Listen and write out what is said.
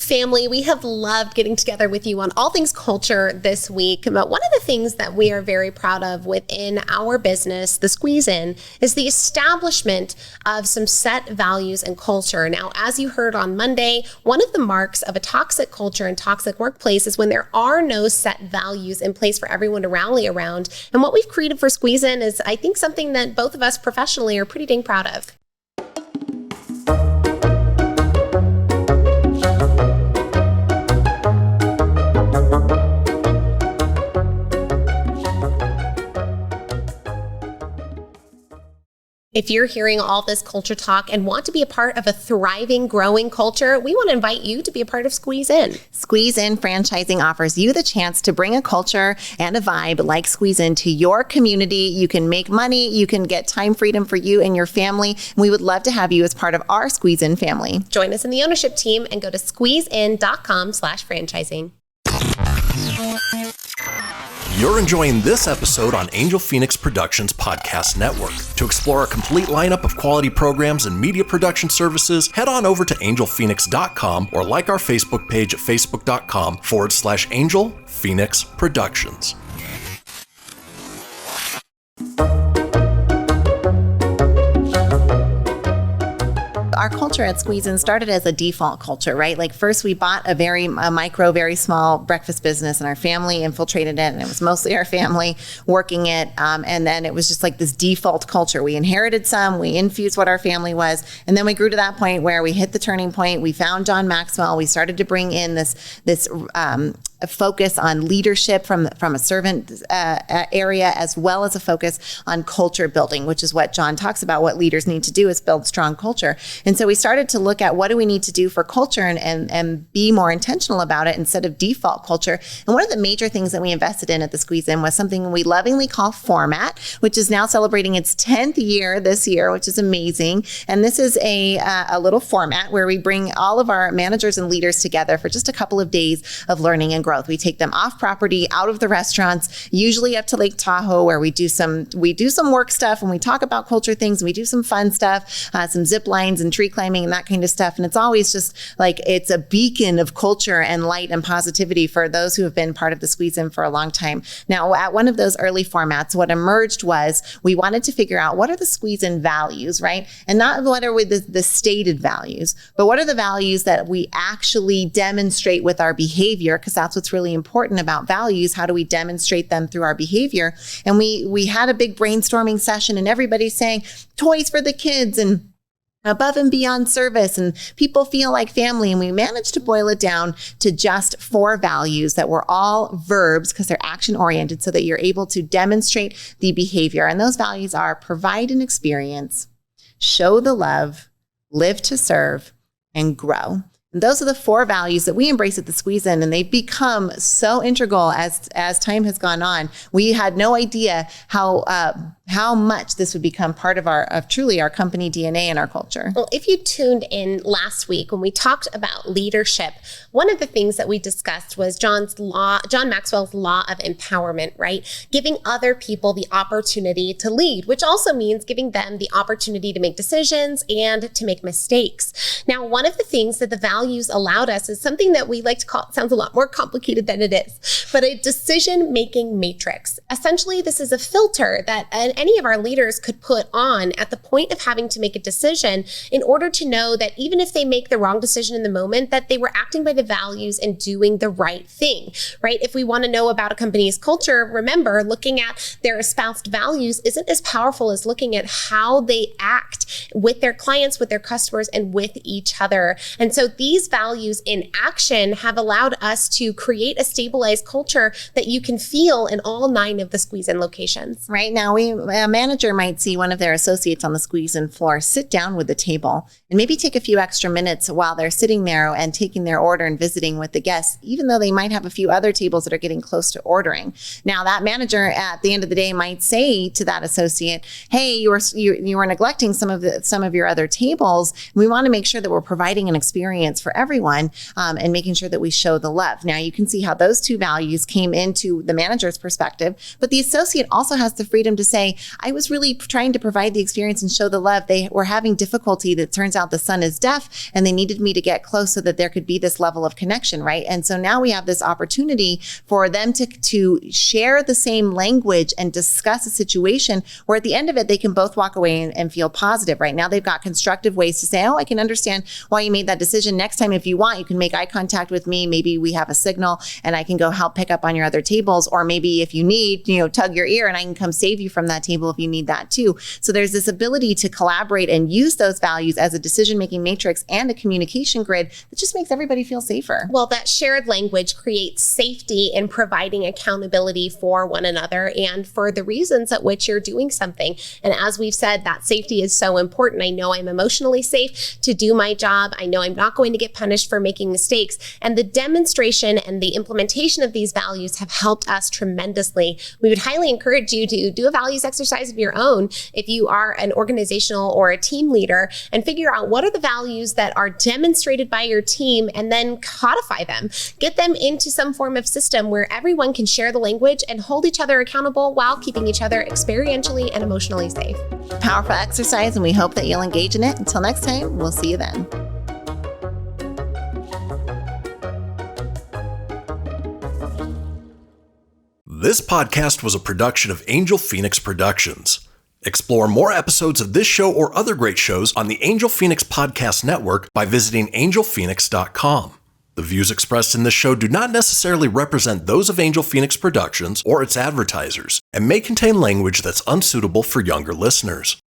Family, we have loved getting together with you on all things culture this week. But one of the things that we are very proud of within our business, the Squeeze In, is the establishment of some set values and culture. Now, as you heard on Monday, one of the marks of a toxic culture and toxic workplace is when there are no set values in place for everyone to rally around. And what we've created for Squeeze In is, I think, something that both of us professionally are pretty dang proud of. If you're hearing all this culture talk and want to be a part of a thriving, growing culture, we want to invite you to be a part of Squeeze In. Squeeze In Franchising offers you the chance to bring a culture and a vibe like Squeeze In to your community. You can make money, you can get time freedom for you and your family. We would love to have you as part of our Squeeze In family. Join us in the ownership team and go to squeezein.com/franchising. You're enjoying this episode on Angel Phoenix Productions Podcast Network. To explore a complete lineup of quality programs and media production services, head on over to angelphoenix.com or like our Facebook page at facebook.com/Angel Phoenix Productions. Our culture at Squeeze In started as a default culture, right? Like first we bought a very small breakfast business and our family infiltrated it, and it was mostly our family working it. And then it was just like this default culture. We inherited some, we infused what our family was. And then we grew to that point where we hit the turning point. We found John Maxwell. We started to bring in this a focus on leadership from a servant area, as well as a focus on culture building, which is what John talks about. What leaders need to do is build strong culture. And so we started to look at what do we need to do for culture and be more intentional about it instead of default culture. And one of the major things that we invested in at the Squeeze In was something we lovingly call Format, which is now celebrating its 10th year this year, which is amazing. And this is a little format where we bring all of our managers and leaders together for just a couple of days of learning and growth. We take them off property, out of the restaurants, usually up to Lake Tahoe, where we do some work stuff and we talk about culture things, and we do some fun stuff, some zip lines and tree climbing and that kind of stuff. And it's always just like it's a beacon of culture and light and positivity for those who have been part of the Squeeze In for a long time. Now, at one of those early formats, what emerged was we wanted to figure out what are the Squeeze In values, right? And not what are the stated values, but what are the values that we actually demonstrate with our behavior, because that's what's really important about values. How do we demonstrate them through our behavior? And we had a big brainstorming session, and everybody's saying toys for the kids and above and beyond service, and people feel like family. And we managed to boil it down to just 4 values that were all verbs because they're action oriented, so that you're able to demonstrate the behavior. And those values are provide an experience, show the love, live to serve, and grow. And those are the 4 values that we embrace at the Squeeze In, and they've become so integral as time has gone on. We had no idea how much this would become part of truly our company DNA and our culture. Well, if you tuned in last week when we talked about leadership, one of the things that we discussed was John Maxwell's law of empowerment, right? Giving other people the opportunity to lead, which also means giving them the opportunity to make decisions and to make mistakes. Now, one of the things that the values allowed us is something that we like to call, it sounds a lot more complicated than it is, but a decision-making matrix. Essentially, this is a filter that any of our leaders could put on at the point of having to make a decision in order to know that even if they make the wrong decision in the moment, that they were acting by the values and doing the right thing, right? If we want to know about a company's culture, remember, looking at their espoused values isn't as powerful as looking at how they act with their clients, with their customers, and with each other. And so these values in action have allowed us to create a stabilized culture that you can feel in all 9 of the Squeeze In locations. Right now, a manager might see one of their associates on the Squeeze In floor sit down with the table and maybe take a few extra minutes while they're sitting there and taking their order and visiting with the guests, even though they might have a few other tables that are getting close to ordering. Now, that manager at the end of the day might say to that associate, hey, you were neglecting some of your other tables. We want to make sure that we're providing an experience for everyone and making sure that we show the love. Now, you can see how those 2 values came into the manager's perspective, but the associate also has the freedom to say, I was really trying to provide the experience and show the love. They were having difficulty that turns out the son is deaf, and they needed me to get close so that there could be this level of connection, right? And so now we have this opportunity for them to share the same language and discuss a situation where at the end of it, they can both walk away and feel positive, right? Now they've got constructive ways to say, oh, I can understand why you made that decision. Next time, if you want, you can make eye contact with me. Maybe we have a signal and I can go help pick up on your other tables. Or maybe if you need, tug your ear and I can come save you from that table if you need that too. So there's this ability to collaborate and use those values as a decision-making matrix and a communication grid that just makes everybody feel safer. Well, that shared language creates safety in providing accountability for one another and for the reasons at which you're doing something. And as we've said, that safety is so important. I know I'm emotionally safe to do my job. I know I'm not going to get punished for making mistakes. And the demonstration and the implementation of these values have helped us tremendously. We would highly encourage you to do a values exercise of your own if you are an organizational or a team leader, and figure out what are the values that are demonstrated by your team and then codify them. Get them into some form of system where everyone can share the language and hold each other accountable while keeping each other experientially and emotionally safe. Powerful exercise, and we hope that you'll engage in it. Until next time, we'll see you then. This podcast was a production of Angel Phoenix Productions. Explore more episodes of this show or other great shows on the Angel Phoenix Podcast Network by visiting angelphoenix.com. The views expressed in this show do not necessarily represent those of Angel Phoenix Productions or its advertisers, and may contain language that's unsuitable for younger listeners.